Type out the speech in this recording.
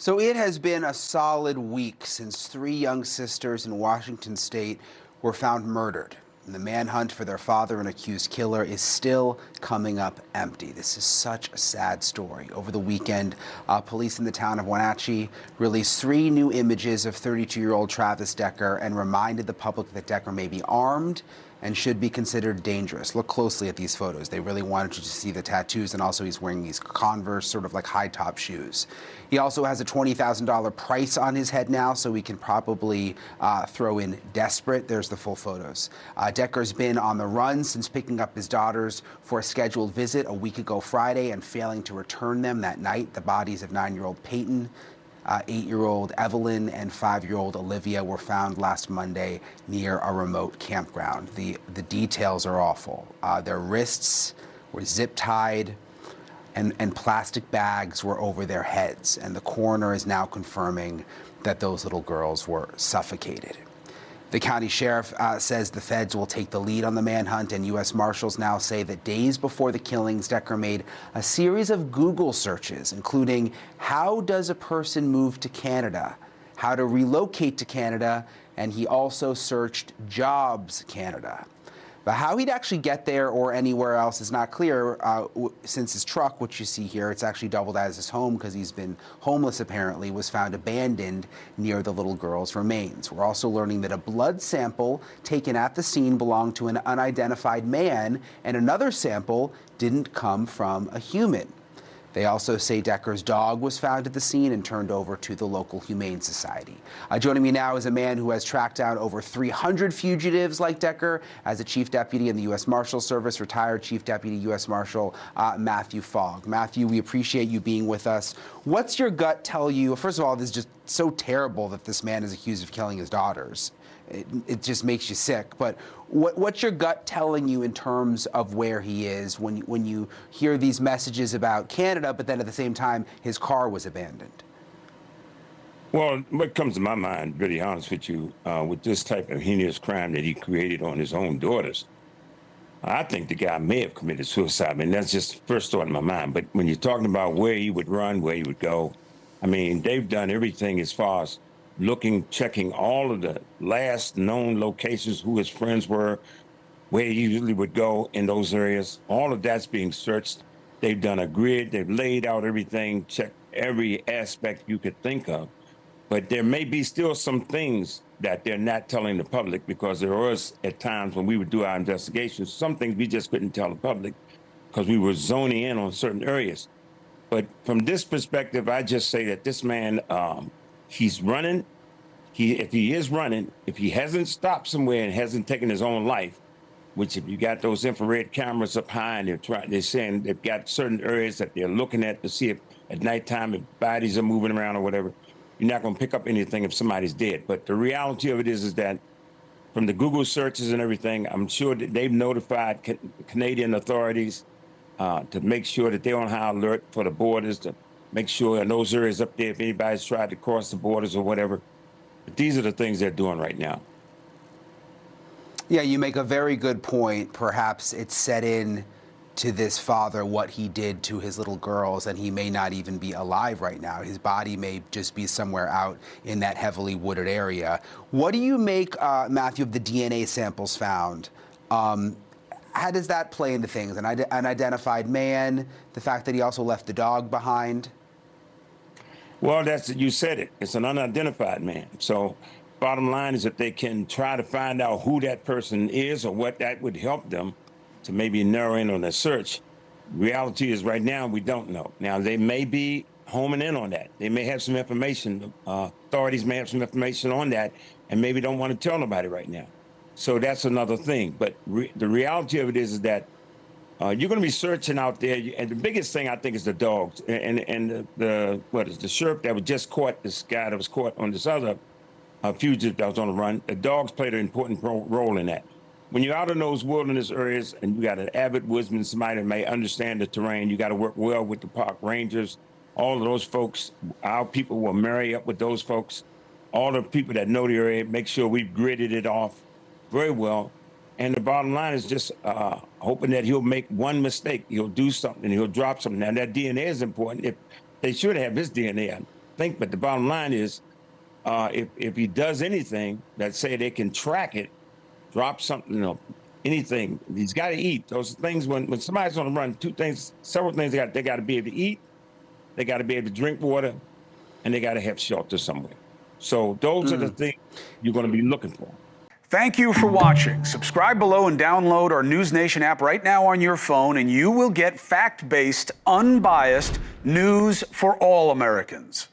So it has been a solid week since three young sisters in Washington state were found murdered. And the manhunt for their father and accused killer is still coming up empty. This is such a sad story. Over the weekend, police in the town of Wenatchee released 3 new images of 32-year-old Travis Decker and reminded the public that Decker may be armed and should be considered dangerous. Look closely at these photos. They really wanted you to see the tattoos, and also he's wearing these Converse, sort of like high-top shoes. He also has a $20,000 price on his head now, so we can probably throw in desperate. There's the full photos. Decker's been on the run since picking up his daughters for a scheduled visit a week ago Friday and failing to return them that night. The bodies of 9-year-old Peyton, 8-year-old Evelyn, and 5-year-old Olivia were found last Monday near a remote campground. The details are awful. Their wrists were zip-tied and plastic bags were over their heads, and the coroner is now confirming that those little girls were suffocated. The county sheriff says the feds will take the lead on the manhunt, and U.S. Marshals now say that days before the killings, Decker made a series of Google searches, including how does a person move to Canada, how to relocate to Canada, and he also searched jobs Canada. But how he'd actually get there or anywhere else is not clear, since his truck, which you see here, it's actually doubled as his home because he's been homeless apparently, was found abandoned near the little girl's remains. We're also learning that a blood sample taken at the scene belonged to an unidentified man, and another sample didn't come from a human. They also say Decker's dog was found at the scene and turned over to the local Humane Society. Joining me now is a man who has tracked down over 300 fugitives like Decker as a chief deputy in the U.S. Marshals Service, retired Chief Deputy U.S. Marshal Matthew Fogg. Matthew, we appreciate you being with us. What's your gut tell you? First of all, this is just so terrible that this man is accused of killing his daughters. It just makes you sick. But what's your gut telling you in terms of where he is when you hear these messages about Canada, but then at the same time, his car was abandoned? Well, what comes to my mind, to be honest with you, with this type of heinous crime that he created on his own daughters, I think the guy may have committed suicide. I mean, that's just the first thought in my mind. But when you're talking about where he would run, where he would go, I mean, they've done everything as far as looking, checking all of the last known locations, who his friends were, where he usually would go in those areas. All of that's being searched. They've done a grid. They've laid out everything, checked every aspect you could think of. But there may be still some things that they're not telling the public, because there was at times when we would do our investigations, some things we just couldn't tell the public because we were zoning in on certain areas. But from this perspective, I just say that this man, he's running. If he is running, if he hasn't stopped somewhere and hasn't taken his own life, which if you got those infrared cameras up high and they're saying they've got certain areas that they're looking at to see if at nighttime if bodies are moving around or whatever, you're not going to pick up anything if somebody's dead. But the reality of it is that from the Google searches and everything, I'm sure that they've notified Canadian authorities to make sure that they're on high alert for the borders, to make sure in those areas up there, if anybody's tried to cross the borders or whatever. But these are the things they're doing right now. Yeah, you make a very good point. Perhaps it's set in to this father what he did to his little girls, and he may not even be alive right now. His body may just be somewhere out in that heavily wooded area. What do you make, Matthew, of the DNA samples found? How does that play into things? An unidentified man, the fact that he also left the dog behind? Well, you said it. It's an unidentified man. So bottom line is if they can try to find out who that person is or what that would help them to maybe narrow in on their search. Reality is right now we don't know. Now, they may be homing in on that. They may have some information. Authorities may have some information on that and maybe don't want to tell nobody right now. So that's another thing. But the reality of it is that you're going to be searching out there, and the biggest thing I think is the dogs and the sheriff that was just caught, this guy that was caught on this other fugitive that was on the run. The dogs played an important role in that. When you're out in those wilderness areas and you got an avid woodsman, somebody that may understand the terrain, you got to work well with the park rangers, all of those folks. Our people will marry up with those folks. All the people that know the area, make sure we've gridded it off very well. And the bottom line is just hoping that he'll make one mistake. He'll do something. He'll drop something. Now, that DNA is important. If they should have his DNA. think, but the bottom line is, if he does anything that say they can track it, drop something, anything, he's got to eat. Those things, when somebody's on the run, several things they got to be able to eat, they got to be able to drink water, and they got to have shelter somewhere. So those are the things you're going to be looking for. Thank you for watching. Subscribe below and download our NewsNation app right now on your phone, and you will get fact-based, unbiased news for all Americans.